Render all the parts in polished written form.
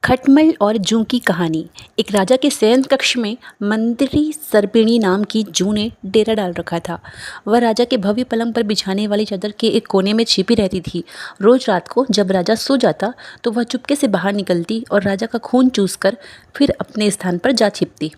खटमल और जूं की कहानी। एक राजा के शयन कक्ष में मंत्री सर्पिणी नाम की जूं ने डेरा डाल रखा था। वह राजा के भव्य पलंग पर बिछाने वाली चादर के एक कोने में छिपी रहती थी। रोज रात को जब राजा सो जाता तो वह चुपके से बाहर निकलती और राजा का खून चूसकर फिर अपने स्थान पर जा छिपती।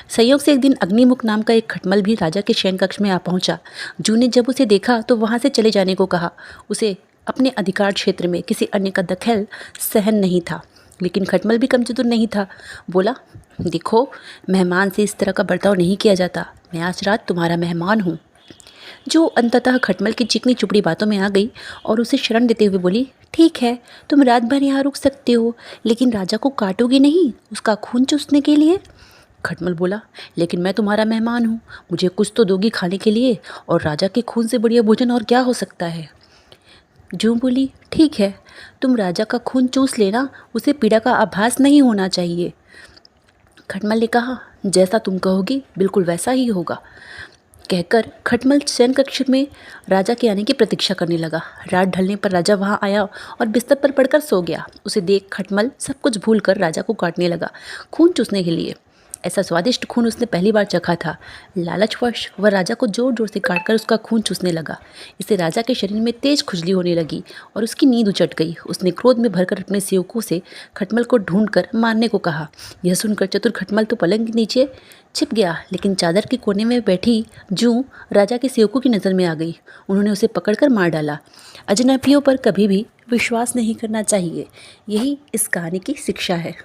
संयोग से एक दिन अग्निमुख नाम का एक खटमल भी राजा के शयन कक्ष में आ पहुंचा। जूं ने जब उसे देखा तो वहां से चले जाने को कहा। उसे अपने अधिकार क्षेत्र में किसी अन्य का दखल सहन नहीं था। लेकिन खटमल भी कम चतुर नहीं था। बोला, देखो, मेहमान से इस तरह का बर्ताव नहीं किया जाता। मैं आज रात तुम्हारा मेहमान हूँ। जो अंततः खटमल की चिकनी चुपड़ी बातों में आ गई और उसे शरण देते हुए बोली, ठीक है, तुम रात भर यहाँ रुक सकते हो, लेकिन राजा को काटोगी नहीं उसका खून चूसने के लिए। खटमल बोला, लेकिन मैं तुम्हारा मेहमान हूँ, मुझे कुछ तो दोगी खाने के लिए, और राजा के खून से बढ़िया भोजन और क्या हो सकता है। जूं बोली, ठीक है, तुम राजा का खून चूस लेना, उसे पीड़ा का आभास नहीं होना चाहिए। खटमल ने कहा, जैसा तुम कहोगी बिल्कुल वैसा ही होगा। कहकर खटमल शयन कक्ष में राजा के आने की प्रतीक्षा करने लगा। रात ढलने पर राजा वहां आया और बिस्तर पर पड़कर सो गया। उसे देख खटमल सब कुछ भूलकर राजा को काटने लगा, खून चूसने के लिए। ऐसा स्वादिष्ट खून उसने पहली बार चखा था। लालचवश वह राजा को जोर जोर से काटकर उसका खून चूसने लगा। इससे राजा के शरीर में तेज खुजली होने लगी और उसकी नींद उचट गई। उसने क्रोध में भरकर अपने सेवकों से खटमल को ढूंढकर मारने को कहा। यह सुनकर चतुर खटमल तो पलंग के नीचे छिप गया, लेकिन चादर के कोने में बैठी जूं राजा के सेवकों की नज़र में आ गई। उन्होंने उसे पकड़कर मार डाला। अजनबियों पर कभी भी विश्वास नहीं करना चाहिए, यही इस कहानी की शिक्षा है।